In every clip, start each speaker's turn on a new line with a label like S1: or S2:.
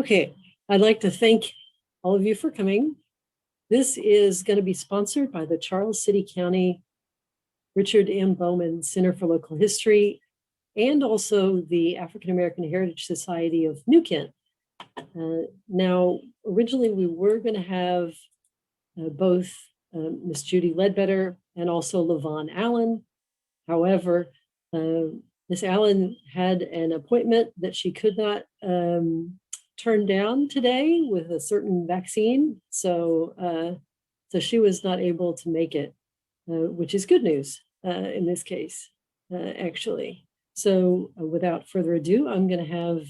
S1: Okay, I'd like to thank all of you for coming. This is going to be sponsored by the Charles City County Richard M Bowman Center for Local History and also the African American Heritage Society of New Kent. Now, originally we were going to have both Miss Judy Ledbetter and also LaVon Allen. However, Miss Allen had an appointment that she could not turn down today with a certain vaccine. So she was not able to make it, which is good news in this case, actually. So without further ado, I'm going to have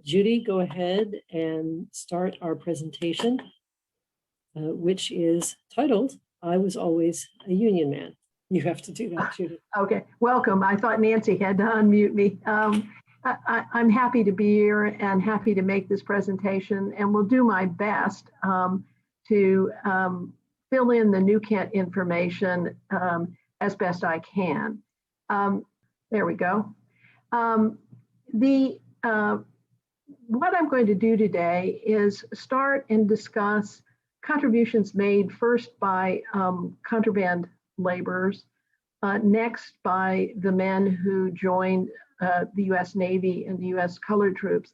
S1: Judy go ahead and start our presentation, which is titled, I Was Always a Union Man. You have to do that, Judy.
S2: Okay, welcome. I thought Nancy had to unmute me. I'm happy to be here and happy to make this presentation, and will do my best to fill in the New Kent information as best I can. There we go. What I'm going to do today is start and discuss contributions made first by contraband laborers, next by the men who joined the US Navy and the US colored troops,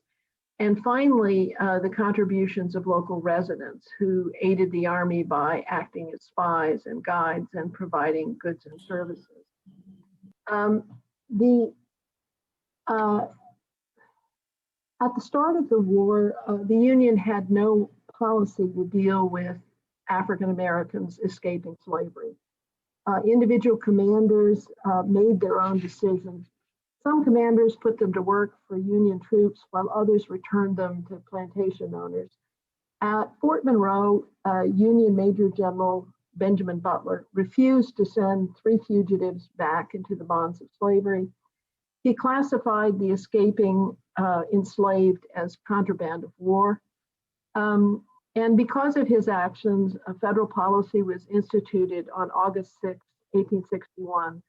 S2: and finally the contributions of local residents who aided the Army by acting as spies and guides and providing goods and services. At the start of the war, the Union had no policy to deal with African Americans escaping slavery. Individual commanders made their own decisions. Some commanders put them to work for Union troops while others returned them to plantation owners. At Fort Monroe, Union Major General Benjamin Butler refused to send 3 fugitives back into the bonds of slavery. He classified the escaping enslaved as contraband of war. And because of his actions, a federal policy was instituted on August 6, 1861,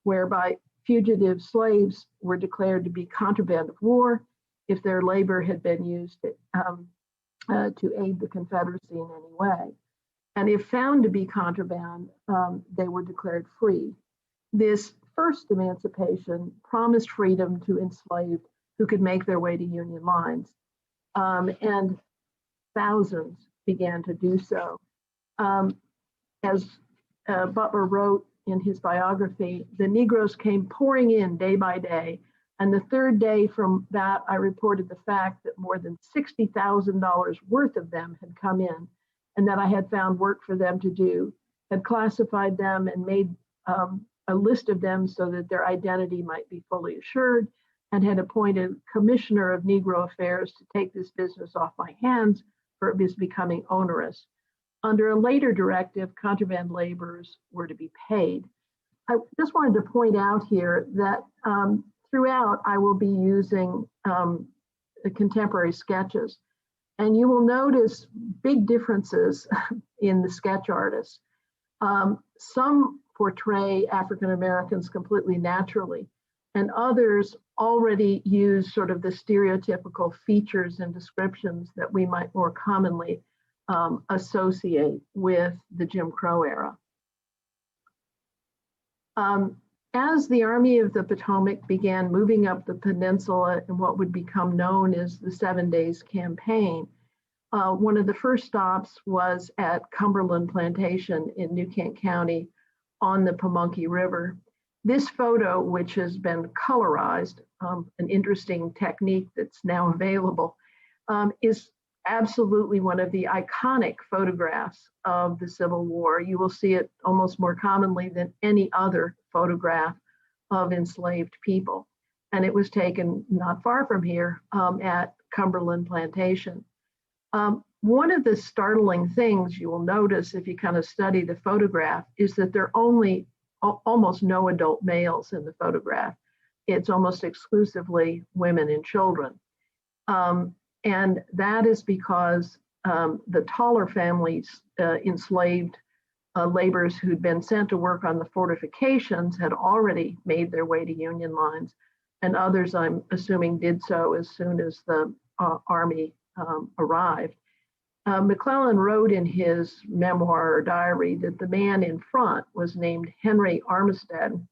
S2: whereby fugitive slaves were declared to be contraband of war if their labor had been used to aid the Confederacy in any way. And if found to be contraband, they were declared free. This first emancipation promised freedom to enslaved who could make their way to Union lines. And thousands began to do so. As Butler wrote in his biography, the Negroes came pouring in day by day. And the third day from that, I reported the fact that more than $60,000 worth of them had come in, and that I had found work for them to do, had classified them and made a list of them so that their identity might be fully assured, and had appointed Commissioner of Negro Affairs to take this business off my hands, for it was becoming onerous. Under a later directive, contraband laborers were to be paid. I just wanted to point out here that throughout I will be using the contemporary sketches, and you will notice big differences in the sketch artists. Some portray African Americans completely naturally, and others already use sort of the stereotypical features and descriptions that we might more commonly associate with the Jim Crow era. As the Army of the Potomac began moving up the peninsula in what would become known as the 7 Days Campaign, one of the first stops was at Cumberland Plantation in New Kent County on the Pamunkey River. This photo, which has been colorized, an interesting technique that's now available, is absolutely one of the iconic photographs of the Civil War. You will see it almost more commonly than any other photograph of enslaved people. And it was taken not far from here at Cumberland Plantation. One of the startling things you will notice if you kind of study the photograph is that there are almost no adult males in the photograph. It's almost exclusively women and children. And that is because the taller families enslaved laborers who'd been sent to work on the fortifications had already made their way to Union lines, and others, I'm assuming, did so as soon as the Army arrived. McClellan wrote in his memoir or diary that the man in front was named Henry Armistead,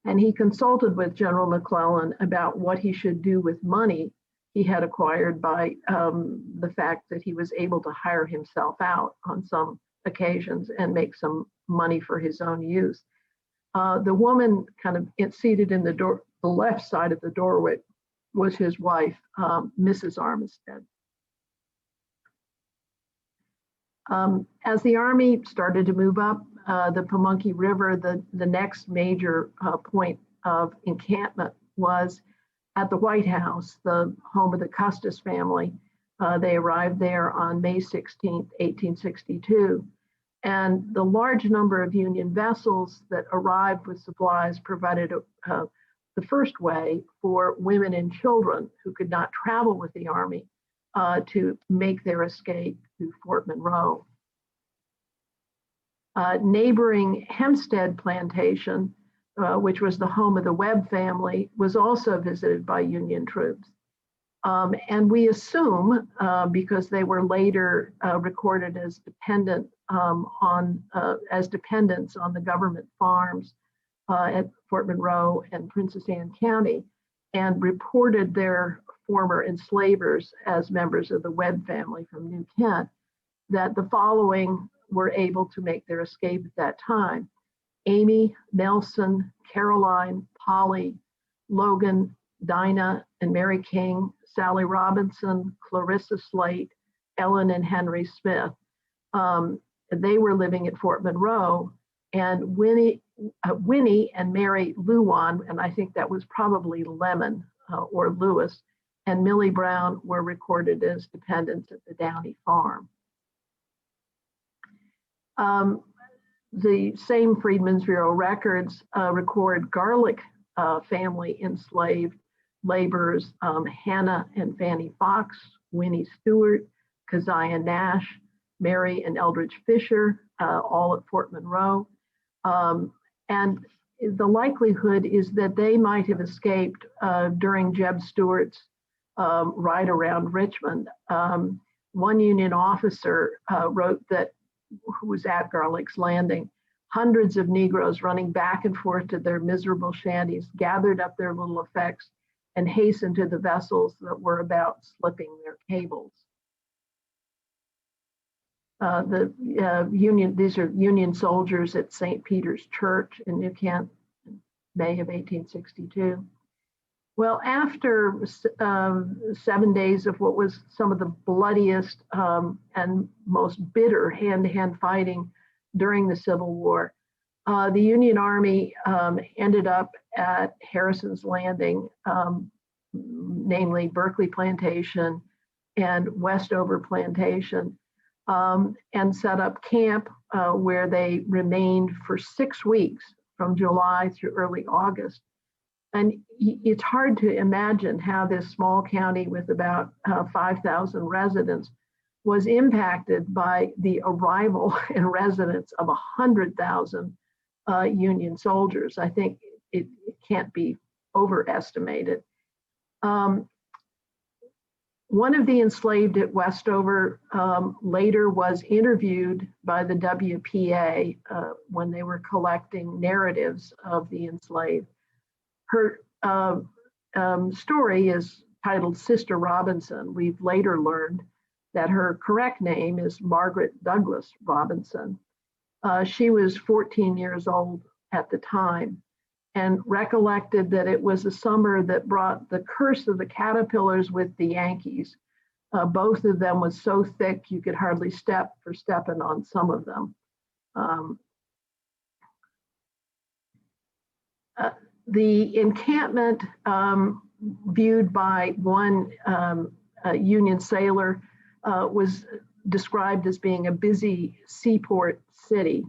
S2: and he consulted with General McClellan about what he should do with money he had acquired by the fact that he was able to hire himself out on some occasions and make some money for his own use. The woman kind of seated in the left side of the doorway was his wife, Mrs. Armistead. As the Army started to move up the Pamunkey River, the next major point of encampment was at the White House, the home of the Custis family. They arrived there on May 16, 1862. And the large number of Union vessels that arrived with supplies provided the first way for women and children who could not travel with the Army to make their escape to Fort Monroe. Neighboring Hempstead Plantation, which was the home of the Webb family, was also visited by Union troops. And we assume, because they were later recorded as dependents on the government farms at Fort Monroe and Princess Anne County, and reported their former enslavers as members of the Webb family from New Kent, that the following were able to make their escape at that time: Amy, Nelson, Caroline, Polly, Logan, Dinah and Mary King, Sally Robinson, Clarissa Slate, Ellen and Henry Smith. They were living at Fort Monroe, and Winnie and Mary Luan, and I think that was probably Lemon or Lewis, and Millie Brown were recorded as dependents at the Downey farm. The same Freedmen's Bureau records record Garlic family enslaved laborers, Hannah and Fanny Fox, Winnie Stewart, Keziah Nash, Mary and Eldridge Fisher, all at Fort Monroe. And the likelihood is that they might have escaped during Jeb Stuart's ride around Richmond. One Union officer wrote that, who was at Garlick's Landing, hundreds of Negroes running back and forth to their miserable shanties gathered up their little effects and hastened to the vessels that were about slipping their cables. These are Union soldiers at St. Peter's Church in New Kent, in May of 1862. Well, after 7 days of what was some of the bloodiest and most bitter hand-to-hand fighting during the Civil War, the Union Army ended up at Harrison's Landing, namely Berkeley Plantation and Westover Plantation, and set up camp where they remained for 6 weeks from July through early August. And it's hard to imagine how this small county with about 5,000 residents was impacted by the arrival and residence of 100,000 Union soldiers. I think it can't be overestimated. One of the enslaved at Westover later was interviewed by the WPA when they were collecting narratives of the enslaved. Her story is titled Sister Robinson. We've later learned that her correct name is Margaret Douglas Robinson. She was 14 years old at the time and recollected that it was a summer that brought the curse of the caterpillars with the Yankees. Both of them was so thick you could hardly step for stepping on some of them. The encampment, viewed by one Union sailor, was described as being a busy seaport city.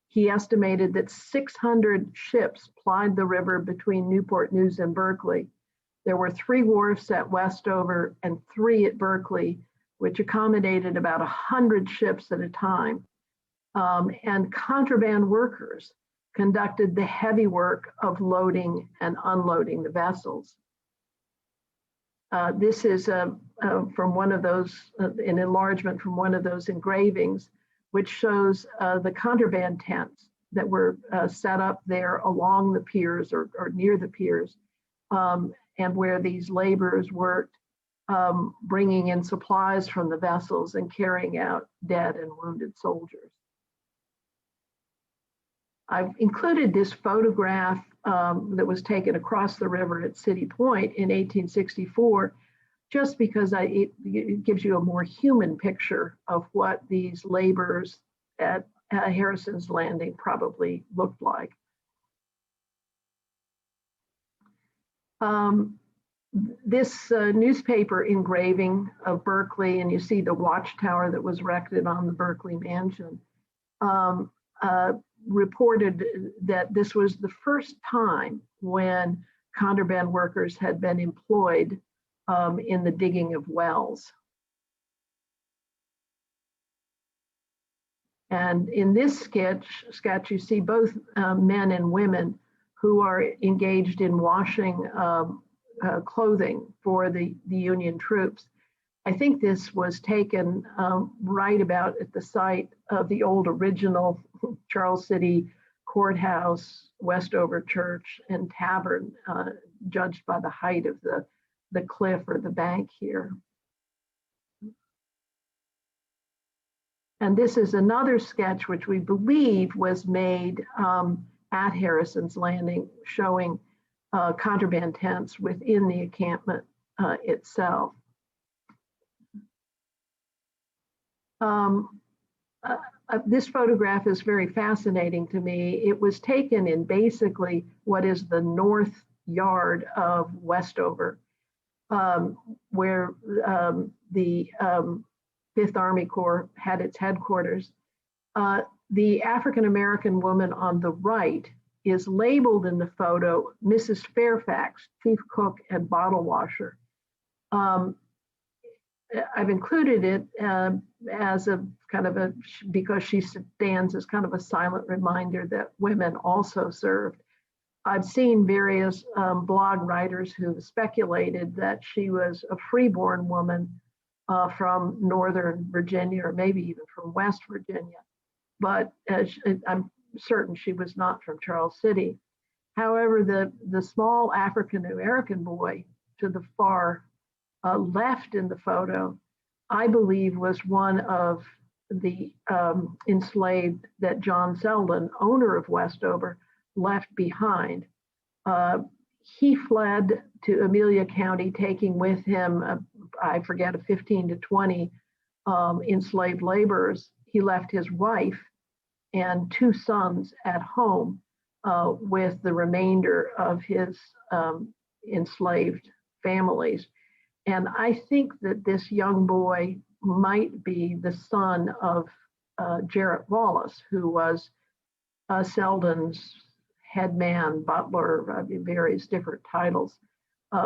S2: He estimated that 600 ships plied the river between Newport News and Berkeley. There were 3 wharfs at Westover and 3 at Berkeley, which accommodated about 100 ships at a time. And contraband workers conducted the heavy work of loading and unloading the vessels. This is from one of those, an enlargement from one of those engravings, which shows the contraband tents that were set up there along the piers or near the piers, and where these laborers worked, bringing in supplies from the vessels and carrying out dead and wounded soldiers. I've included this photograph that was taken across the river at City Point in 1864, just because it gives you a more human picture of what these laborers at Harrison's Landing probably looked like. This newspaper engraving of Berkeley, and you see the watchtower that was erected on the Berkeley mansion, reported that this was the first time when contraband workers had been employed in the digging of wells. And in this sketch, you see both men and women who are engaged in washing clothing for the Union troops. I think this was taken right about at the site of the old original Charles City Courthouse, Westover Church, and Tavern, judged by the height of the cliff or the bank here. And this is another sketch which we believe was made at Harrison's Landing, showing contraband tents within the encampment itself. This photograph is very fascinating to me. It was taken in basically what is the north yard of Westover, where the 5th Army Corps had its headquarters. The African-American woman on the right is labeled in the photo Mrs. Fairfax, chief cook and bottle washer. I've included it as a kind of because she stands as kind of a silent reminder that women also served. I've seen various blog writers who speculated that she was a freeborn woman from Northern Virginia, or maybe even from West Virginia, but I'm certain she was not from Charles City. However, the small African-American boy to the far left in the photo, I believe, was one of the enslaved that John Selden, owner of Westover, left behind. He fled to Amelia County, taking with him, I forget, 15 to 20 enslaved laborers. He left his wife and 2 sons at home with the remainder of his enslaved families. And I think that this young boy might be the son of Jarrett Wallace, who was Selden's head man, butler, various different titles,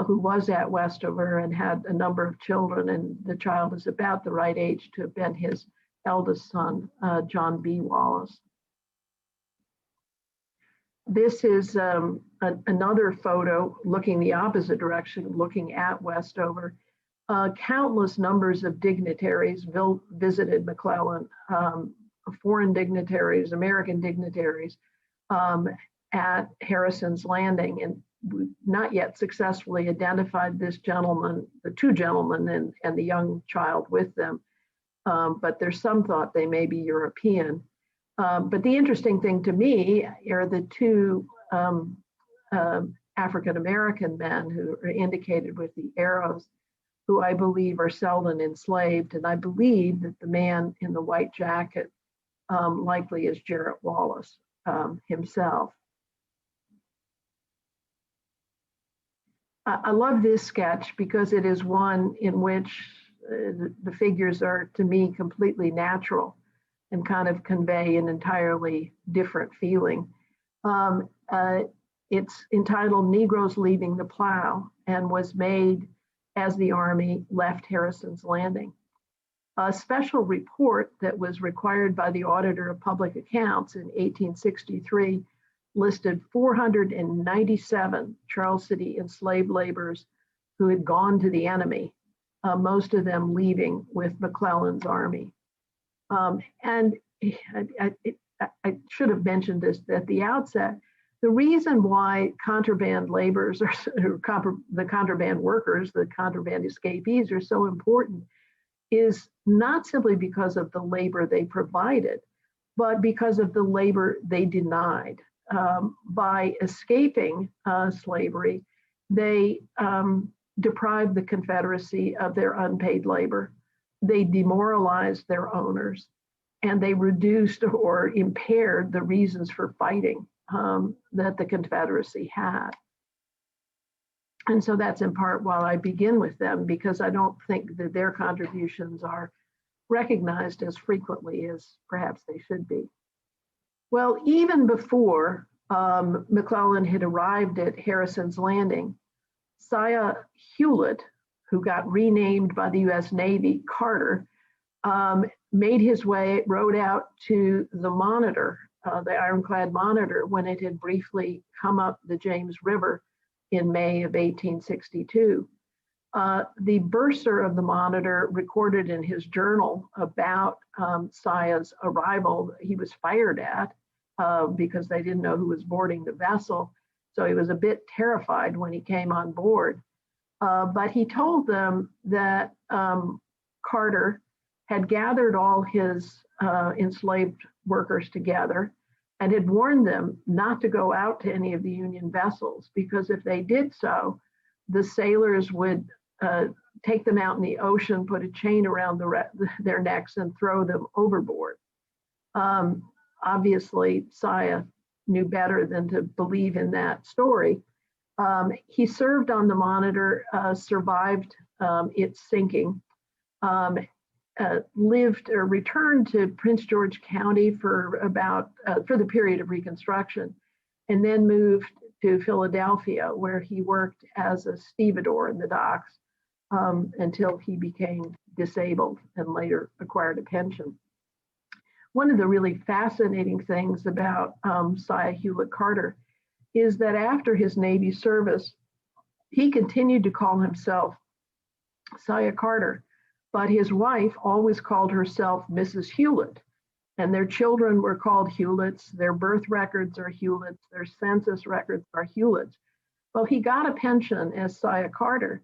S2: who was at Westover and had a number of children, and the child is about the right age to have been his eldest son, John B. Wallace. This is another photo looking the opposite direction, looking at Westover. Countless numbers of dignitaries visited McClellan, foreign dignitaries, American dignitaries, at Harrison's Landing, and we've not yet successfully identified this gentleman, the 2 gentlemen and the young child with them, but there's some thought they may be European. But the interesting thing to me are the 2 African-American men who are indicated with the arrows, who I believe are Selden enslaved, and I believe that the man in the white jacket likely is Jarrett Wallace himself. I love this sketch because it is one in which the figures are, to me, completely natural and kind of convey an entirely different feeling. It's entitled Negroes Leaving the Plow, and was made as the Army left Harrison's Landing. A special report that was required by the Auditor of Public Accounts in 1863 listed 497 Charles City enslaved laborers who had gone to the enemy, most of them leaving with McClellan's army. And I should have mentioned this at the outset. The reason why contraband laborers or the contraband workers, the contraband escapees are so important is not simply because of the labor they provided, but because of the labor they denied. By escaping slavery, they deprived the Confederacy of their unpaid labor. They demoralized their owners, and they reduced or impaired the reasons for fighting that the Confederacy had. And so that's in part why I begin with them, because I don't think that their contributions are recognized as frequently as perhaps they should be. Well, even before McClellan had arrived at Harrison's Landing, Siah Hewlett, who got renamed by the US Navy Carter, made his way, rowed out to the Monitor, the ironclad Monitor, when it had briefly come up the James River in May of 1862. The bursar of the Monitor recorded in his journal about Siah's arrival. He was fired at because they didn't know who was boarding the vessel. So he was a bit terrified when he came on board. But he told them that Carter had gathered all his enslaved workers together and had warned them not to go out to any of the Union vessels, because if they did so, the sailors would take them out in the ocean, put a chain around their necks, and throw them overboard. Obviously, Siah knew better than to believe in that story. He served on the Monitor, survived its sinking, returned to Prince George County for the period of Reconstruction, and then moved to Philadelphia, where he worked as a stevedore in the docks until he became disabled and later acquired a pension. One of the really fascinating things about Siah Hewlett Carter is that after his Navy service, he continued to call himself Siah Carter, but his wife always called herself Mrs. Hewlett, and their children were called Hewletts. Their birth records are Hewletts. Their census records are Hewletts. Well, he got a pension as Siah Carter,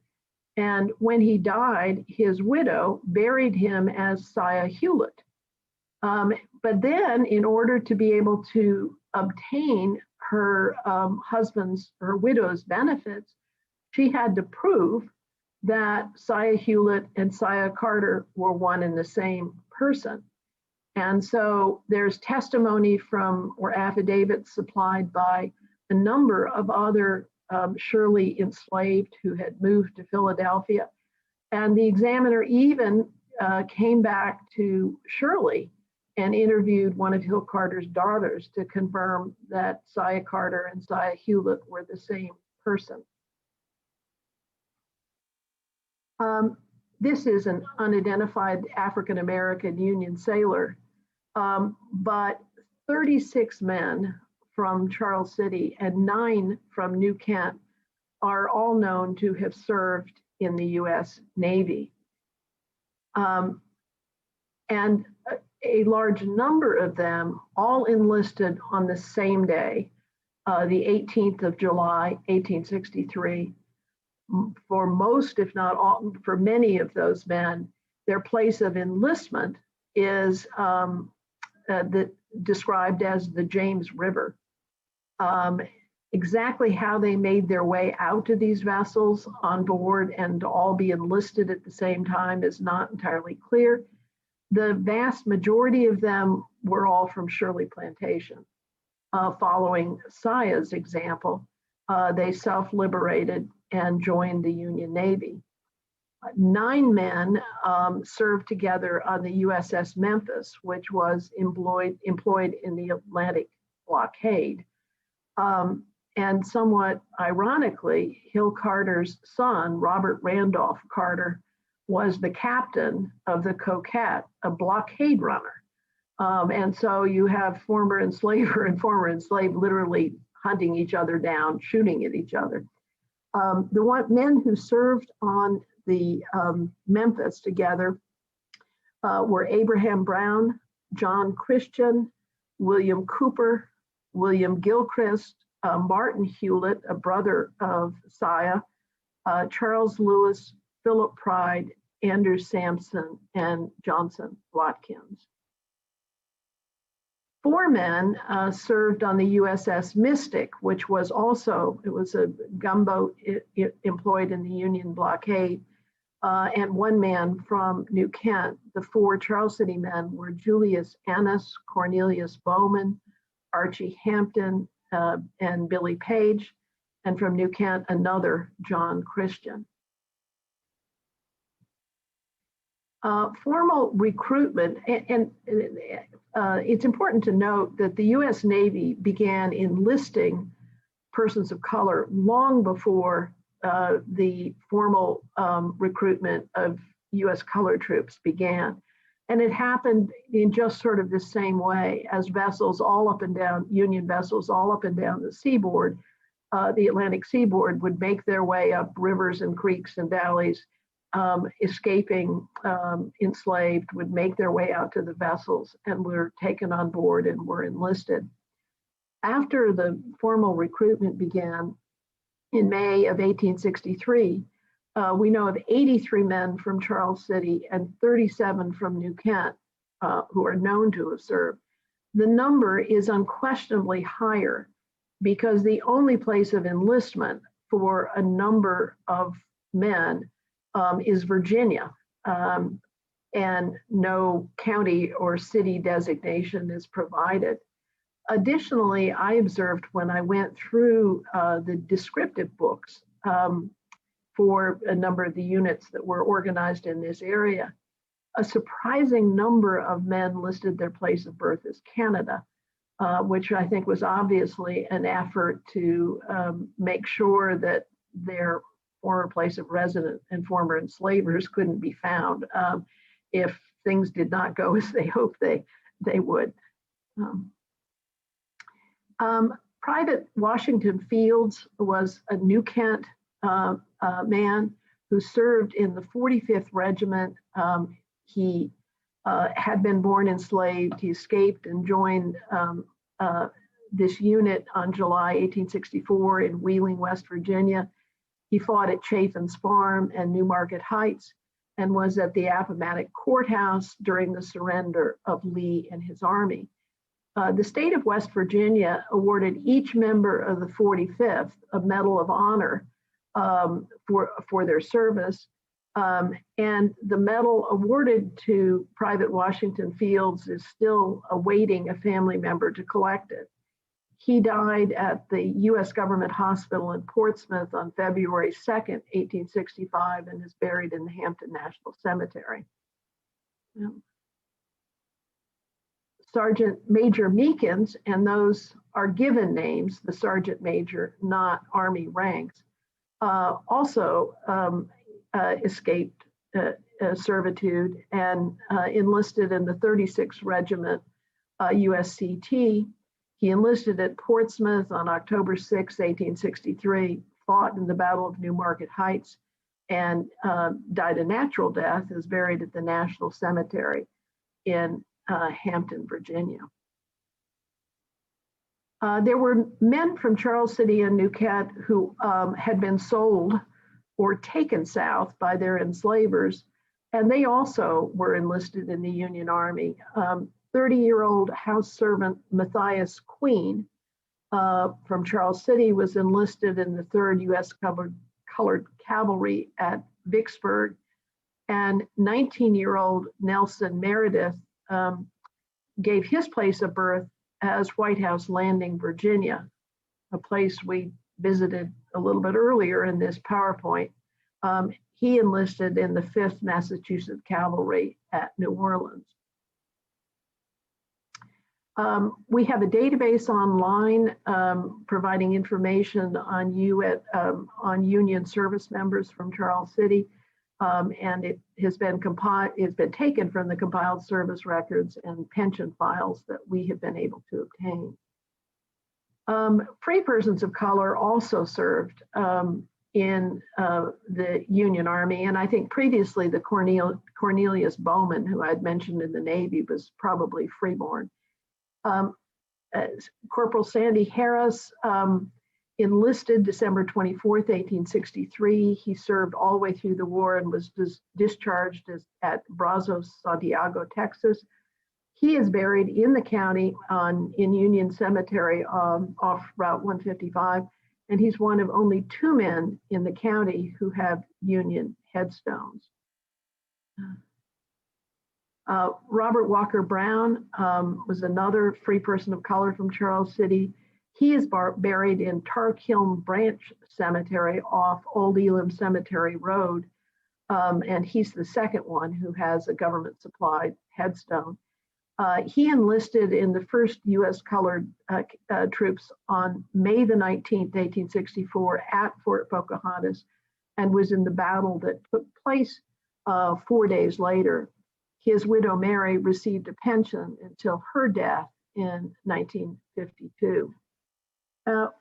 S2: and when he died, his widow buried him as Siah Hewlett. But then, in order to be able to obtain her her widow's benefits, she had to prove that Siah Hewlett and Siah Carter were one and the same person. And so there's testimony from, or affidavits supplied by a number of other Shirley enslaved who had moved to Philadelphia. And the examiner even came back to Shirley and interviewed one of Hill Carter's daughters to confirm that Siah Carter and Siah Hewlett were the same person. This is an unidentified African-American Union sailor, but 36 men from Charles City and 9 from New Kent are all known to have served in the US Navy. And a large number of them all enlisted on the same day, the 18th of July, 1863. For most, if not all, for many of those men, their place of enlistment is described as the James River. Exactly how they made their way out to these vessels on board and to all be enlisted at the same time is not entirely clear. The vast majority of them were all from Shirley Plantation. Following Siah's example, they self-liberated and joined the Union Navy. 9 men served together on the USS Memphis, which was employed in the Atlantic blockade. And somewhat ironically, Hill Carter's son, Robert Randolph Carter, was the captain of the Coquette, a blockade runner. And so you have former enslaver and former enslaved literally hunting each other down, shooting at each other. Men who served on the Memphis together were Abraham Brown, John Christian, William Cooper, William Gilchrist, Martin Hewlett, a brother of Siah, Charles Lewis, Philip Pride, Andrew Sampson, and Johnson Watkins. 4 men served on the USS Mystic, which was also, it was a gunboat employed in the Union blockade, and 1 man from New Kent. The 4 Charles City men were Julius Annis, Cornelius Bowman, Archie Hampton, and Billy Page, and from New Kent, another John Christian. Formal recruitment, and it's important to note that the US Navy began enlisting persons of color long before the formal recruitment of US colored troops began. And it happened in just sort of the same way as vessels all up and down, Union vessels all up and down the seaboard, the Atlantic seaboard would make their way up rivers and creeks and valleys, escaping enslaved, would make their way out to the vessels and were taken on board and were enlisted. After the formal recruitment began in May of 1863, we know of 83 men from Charles City and 37 from New Kent who are known to have served. The number is unquestionably higher because the only place of enlistment for a number of men is Virginia, and no county or city designation is provided. Additionally, I observed when I went through the descriptive books for a number of the units that were organized in this area, a surprising number of men listed their place of birth as Canada, which I think was obviously an effort to make sure that their former place of residence and former enslavers couldn't be found if things did not go as they hoped they would. Private Washington Fields was a New Kent man who served in the 45th Regiment. He had been born enslaved. He escaped and joined this unit on July 1864 in Wheeling, West Virginia. He fought at Chaffin's Farm and New Market Heights and was at the Appomattox Courthouse during the surrender of Lee and his army. The state of West Virginia awarded each member of the 45th a Medal of Honor for their service. And the medal awarded to Private Washington Fields is still awaiting a family member to collect it. He died at the U.S. Government Hospital in Portsmouth on February 2nd, 1865, and is buried in the Hampton National Cemetery. Yeah. Sergeant Major Meekins, and those are given names, the Sergeant Major, not Army ranks, also escaped servitude and enlisted in the 36th Regiment USCT. He enlisted at Portsmouth on October 6, 1863, fought in the Battle of New Market Heights, and died a natural death, is buried at the National Cemetery in Hampton, Virginia. There were men from Charles City and New Kent who had been sold or taken south by their enslavers, and they also were enlisted in the Union Army. 30-year-old house servant Matthias Queen from Charles City was enlisted in the 3rd U.S. Colored Cavalry at Vicksburg, and 19-year-old Nelson Meredith gave his place of birth as White House Landing, Virginia, a place we visited a little bit earlier in this PowerPoint. He enlisted in the 5th Massachusetts Cavalry at New Orleans. We have a database online providing information on Union service members from Charles City, and it has been taken from the compiled service records and pension files that we have been able to obtain. Free persons of color also served in the Union Army. And I think previously the Cornelius Bowman, who I'd mentioned in the Navy, was probably freeborn. Corporal Sandy Harris enlisted December 24th, 1863. He served all the way through the war and was discharged at Brazos, Santiago, Texas. He is buried in the county in Union Cemetery off Route 155. And he's one of only 2 men in the county who have Union headstones. Robert Walker Brown was another free person of color from Charles City. He is buried in Tarkiln Branch Cemetery off Old Elam Cemetery Road. And he's the second one who has a government supplied headstone. He enlisted in the first U.S. colored troops on May the 19th, 1864 at Fort Pocahontas, and was in the battle that took place 4 days later. His widow Mary received a pension until her death in 1952.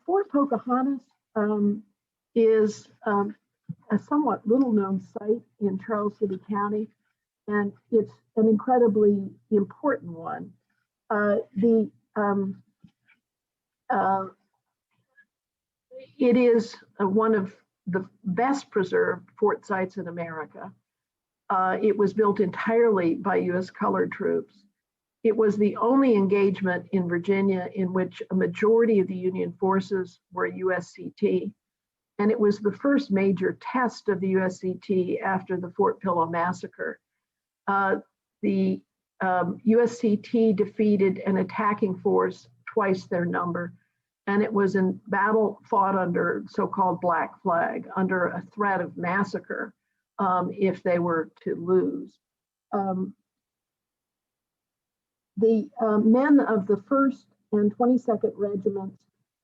S2: Fort Pocahontas is a somewhat little known site in Charles City County, and it's an incredibly important one. It is one of the best preserved fort sites in America. It was built entirely by U.S. colored troops. It was the only engagement in Virginia in which a majority of the Union forces were USCT, and it was the first major test of the USCT after the Fort Pillow massacre. The USCT defeated an attacking force twice their number, and it was in battle fought under so-called Black Flag, under a threat of massacre if they were to lose. The men of the 1st and 22nd Regiments,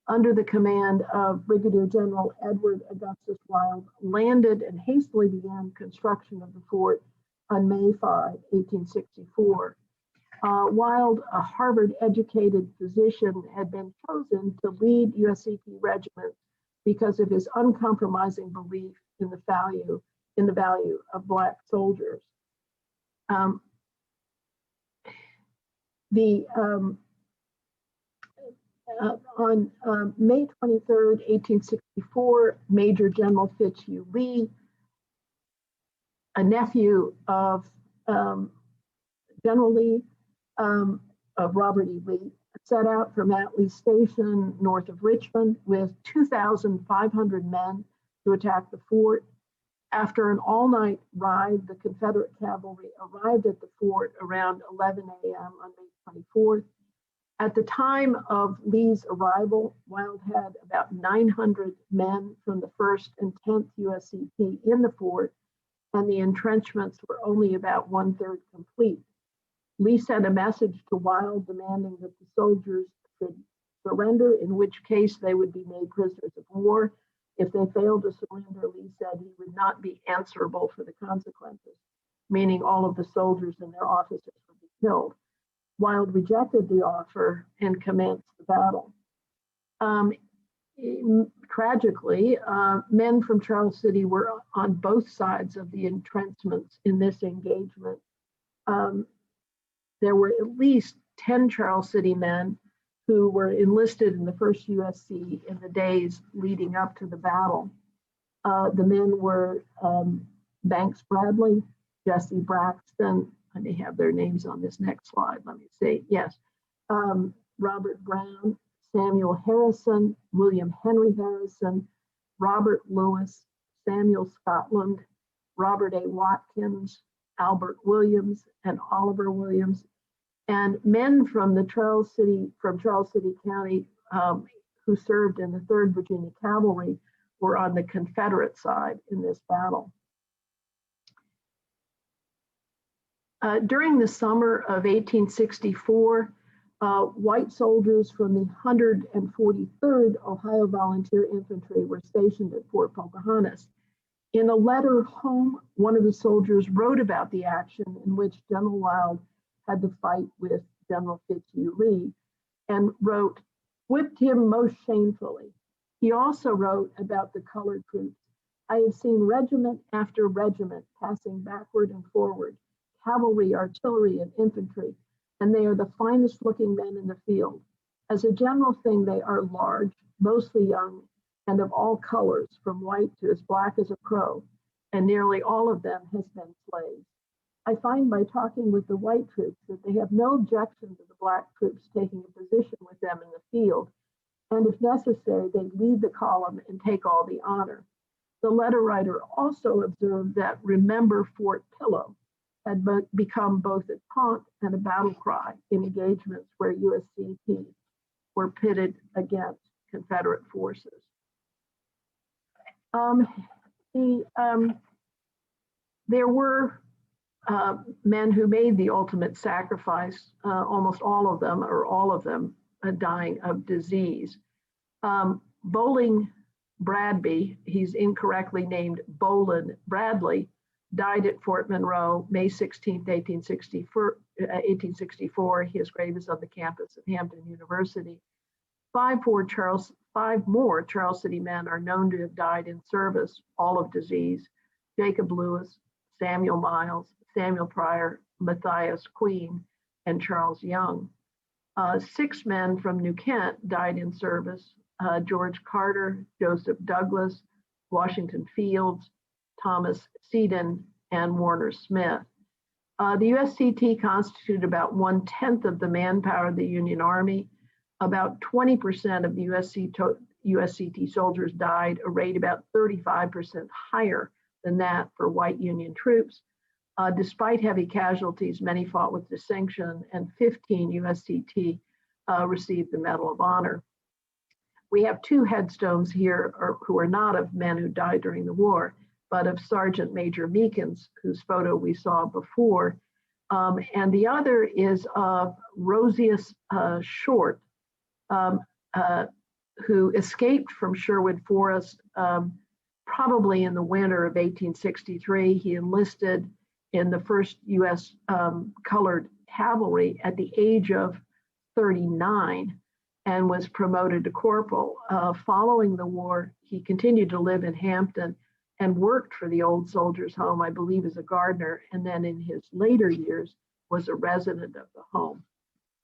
S2: under the command of Brigadier General Edward Augustus Wild, landed and hastily began construction of the fort on May 5, 1864. Wild, a Harvard-educated physician, had been chosen to lead USCT regiments because of his uncompromising belief in the value of Black soldiers. On May 23rd, 1864, Major General Fitzhugh Lee, a nephew of General Lee, of Robert E. Lee, set out from Atlee Station north of Richmond with 2,500 men to attack the fort. After an all-night ride, the Confederate cavalry arrived at the fort around 11 a.m. on May 24th. At the time of Lee's arrival, Wild had about 900 men from the 1st and 10th USCT in the fort, and the entrenchments were only about 1/3 complete. Lee sent a message to Wild demanding that the soldiers should surrender, in which case they would be made prisoners of war. If they failed to surrender, Lee said he would not be answerable for the consequences, meaning all of the soldiers and their officers would be killed. Wild rejected the offer and commenced the battle. Tragically, men from Charles City were on both sides of the entrenchments in this engagement. There were at least 10 Charles City men who were enlisted in the 1st USC in the days leading up to the battle. The men were Banks Bradley, Jesse Braxton, I may have their names on this next slide, let me see, yes. Robert Brown, Samuel Harrison, William Henry Harrison, Robert Lewis, Samuel Scotland, Robert A. Watkins, Albert Williams, and Oliver Williams, and men from Charles City County who served in the 3rd Virginia Cavalry were on the Confederate side in this battle. During the summer of 1864, white soldiers from the 143rd Ohio Volunteer Infantry were stationed at Fort Pocahontas. In a letter home, one of the soldiers wrote about the action in which General Wild had to fight with General Fitzhugh Lee, and wrote, "Whipped him most shamefully." He also wrote about the colored troops I have seen regiment after regiment passing backward and forward, cavalry, artillery, and infantry, and they are the finest looking men in the field. As a general thing, they are large, mostly young, and of all colors, from white to as black as a crow, and nearly all of them has been slaves. I find by talking with the white troops that they have no objection to the black troops taking a position with them in the field, and if necessary, they lead the column and take all the honor. The letter writer also observed that "Remember Fort Pillow" had become both a taunt and a battle cry in engagements where USCT were pitted against Confederate forces. There were men who made the ultimate sacrifice, almost all of them, or all of them, dying of disease. Bowling Bradby, he's incorrectly named Bolin Bradley, died at Fort Monroe, May 16, 1864. His grave is on the campus of Hampton University. Five more Charles City men are known to have died in service, all of disease: Jacob Lewis, Samuel Miles, Samuel Pryor, Matthias Queen, and Charles Young. 6 men from New Kent died in service: George Carter, Joseph Douglas, Washington Fields, Thomas Seaton, and Warner Smith. The USCT constituted about 1/10 of the manpower of the Union Army. About 20% of the USCT soldiers died, a rate about 35% higher than that for white Union troops. Despite heavy casualties, many fought with distinction, and 15 USCT received the Medal of Honor. We have 2 headstones here who are not of men who died during the war, but of Sergeant Major Meekins, whose photo we saw before. And the other is of Rosius Short, who escaped from Sherwood Forest probably in the winter of 1863. He enlisted in the 1st U.S. Colored Cavalry at the age of 39 and was promoted to corporal. Following the war, he continued to live in Hampton and worked for the Old Soldiers' Home, I believe, as a gardener, and then in his later years was a resident of the home.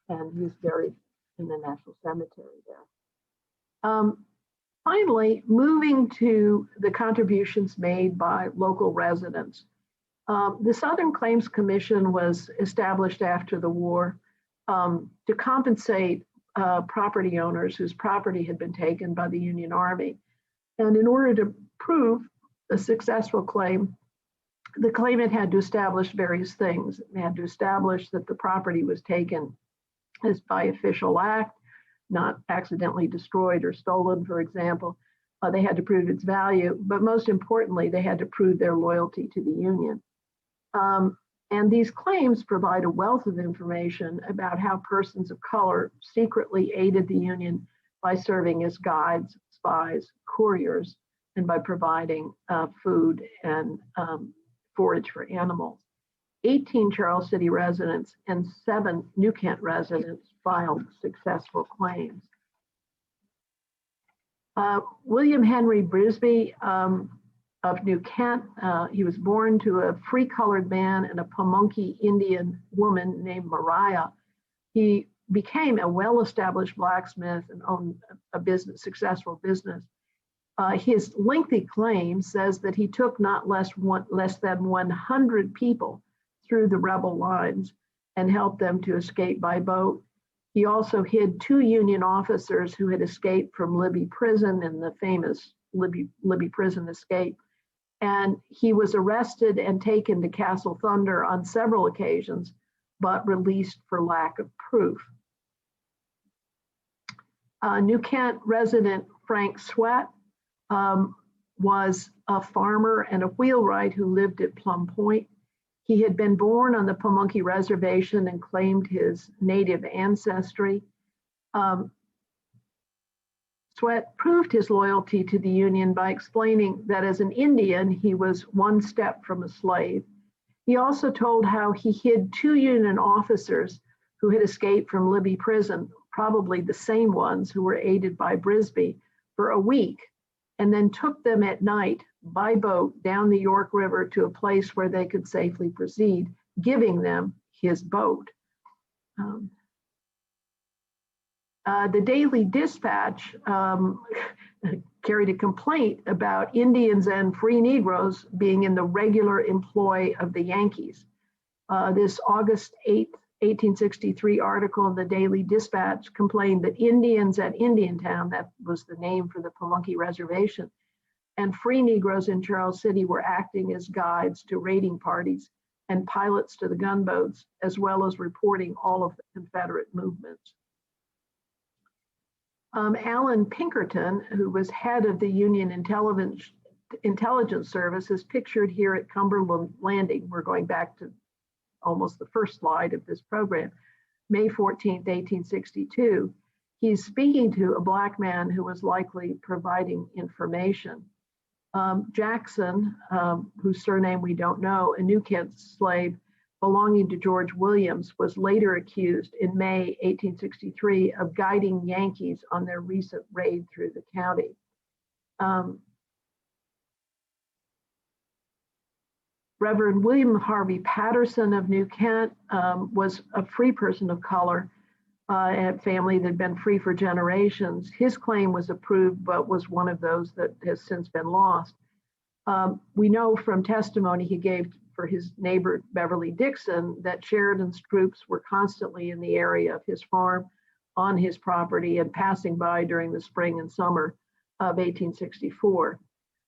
S2: And he's buried in the National Cemetery there. Finally, moving to the contributions made by local residents. The Southern Claims Commission was established after the war to compensate property owners whose property had been taken by the Union Army. And in order to prove a successful claim, the claimant had to establish various things. They had to establish that the property was taken as by official act, not accidentally destroyed or stolen, for example. They had to prove its value, but most importantly, they had to prove their loyalty to the Union. And these claims provide a wealth of information about how persons of color secretly aided the Union by serving as guides, spies, couriers, and by providing food and forage for animals. 18 Charles City residents and 7 New Kent residents filed successful claims. William Henry Brisby of New Kent, he was born to a free colored man and a Pamunkey Indian woman named Mariah. He became a well-established blacksmith and owned a successful business. His lengthy claim says that he took not less than 100 people through the rebel lines and helped them to escape by boat. He also hid 2 Union officers who had escaped from Libby Prison in the famous Libby Prison escape. And he was arrested and taken to Castle Thunder on several occasions, but released for lack of proof. New Kent resident Frank Sweat was a farmer and a wheelwright who lived at Plum Point. He had been born on the Pamunkey Reservation and claimed his native ancestry. Sweat proved his loyalty to the Union by explaining that as an Indian, he was one step from a slave. He also told how he hid 2 Union officers who had escaped from Libby Prison, probably the same ones who were aided by Brisby, for a week and then took them at night by boat down the York River to a place where they could safely proceed, giving them his boat. The Daily Dispatch carried a complaint about Indians and free Negroes being in the regular employ of the Yankees. This August 8th, 1863 article in the Daily Dispatch complained that Indians at Indiantown, that was the name for the Pamunkey Reservation, and free Negroes in Charles City were acting as guides to raiding parties and pilots to the gunboats, as well as reporting all of the Confederate movements. Alan Pinkerton, who was head of the Union Intelligence Service, is pictured here at Cumberland Landing. We're going back to almost the first slide of this program, May 14th, 1862. He's speaking to a Black man who was likely providing information. Jackson, whose surname we don't know, a New Kent slave belonging to George Williams, was later accused in May 1863 of guiding Yankees on their recent raid through the county. Reverend William Harvey Patterson of New Kent was a free person of color and a family that had been free for generations. His claim was approved, but was one of those that has since been lost. We know from testimony he gave for his neighbor Beverly Dixon that Sheridan's troops were constantly in the area of his farm, on his property, and passing by during the spring and summer of 1864.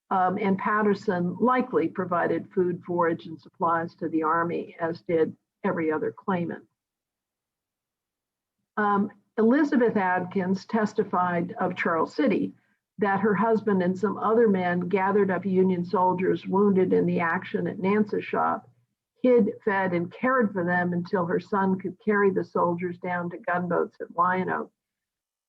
S2: And Patterson likely provided food, forage, and supplies to the Army, as did every other claimant. Elizabeth Adkins testified of Charles City that her husband and some other men gathered up Union soldiers wounded in the action at Nance's shop, hid, fed, and cared for them until her son could carry the soldiers down to gunboats at Wyandotte.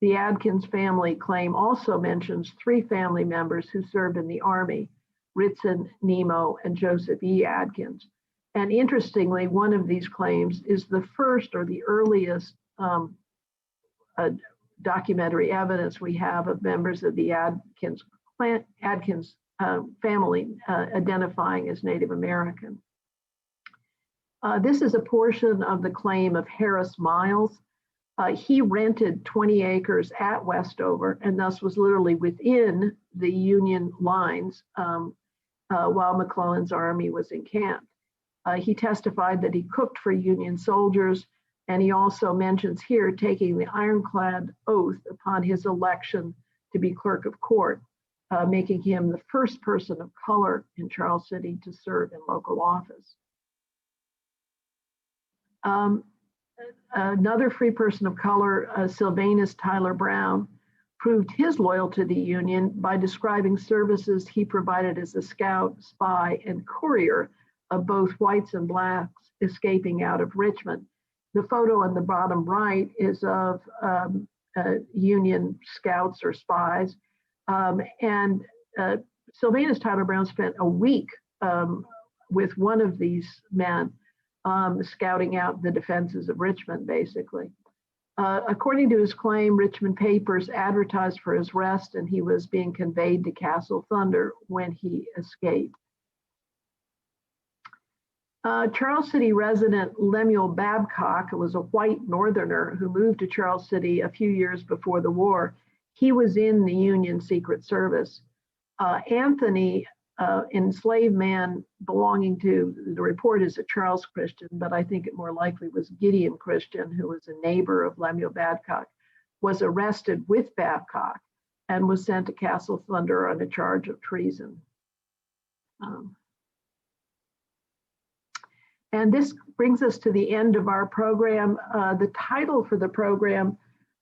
S2: The Adkins family claim also mentions 3 family members who served in the Army, Ritson, Nemo, and Joseph E. Adkins. And interestingly, one of these claims is the first or the earliest documentary evidence we have of members of the Adkins family identifying as Native American. This is a portion of the claim of Harris Miles. He rented 20 acres at Westover and thus was literally within the Union lines while McClellan's army was encamped. He testified that he cooked for Union soldiers, and he also mentions here taking the ironclad oath upon his election to be clerk of court, making him the first person of color in Charles City to serve in local office. Another free person of color, Sylvanus Tyler Brown, proved his loyalty to the Union by describing services he provided as a scout, spy, and courier of both whites and blacks escaping out of Richmond. The photo on the bottom right is of Union scouts or spies. Sylvanus Tyler Brown spent a week with one of these men scouting out the defenses of Richmond, basically. According to his claim, Richmond papers advertised for his arrest, and he was being conveyed to Castle Thunder when he escaped. Charles City resident Lemuel Babcock was a white Northerner who moved to Charles City a few years before the war. He was in the Union Secret Service. Anthony, enslaved man belonging to, the report is a Charles Christian, but I think it more likely was Gideon Christian, who was a neighbor of Lemuel Babcock, was arrested with Babcock and was sent to Castle Thunder on a charge of treason. And this brings us to the end of our program. The title for the program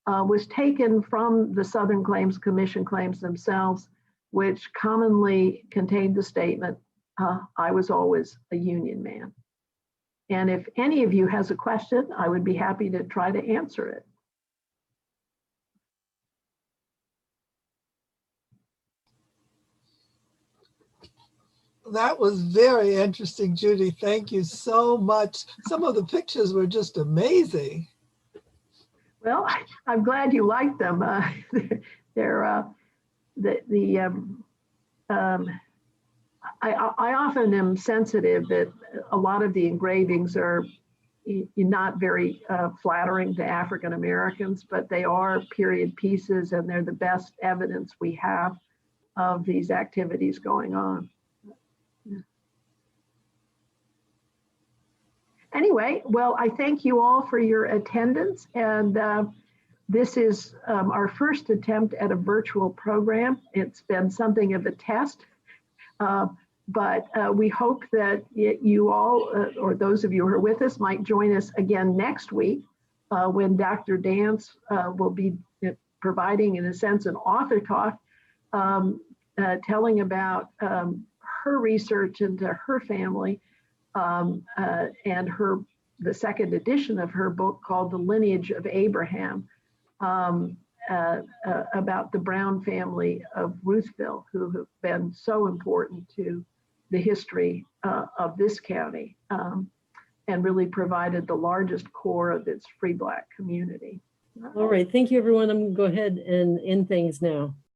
S2: was taken from the Southern Claims Commission claims themselves, which commonly contained the statement, I was always a Union man. And if any of you has a question, I would be happy to try to answer it.
S3: That was very interesting, Judy. Thank you so much. Some of the pictures were just amazing.
S2: Well, I'm glad you liked them. They're I often am sensitive that a lot of the engravings are not very flattering to African Americans, but they are period pieces and they're the best evidence we have of these activities going on. Anyway, well, I thank you all for your attendance, and this is our first attempt at a virtual program. It's been something of a test, but we hope that you all, or those of you who are with us, might join us again next week when Dr. Dance will be providing, in a sense, an author talk, telling about her research into her family and the second edition of her book called The Lineage of Abraham, about the Brown family of Ruthville, who have been so important to the history of this county and really provided the largest core of its free Black community.
S1: All right, thank you, everyone. I'm going to go ahead and end things now.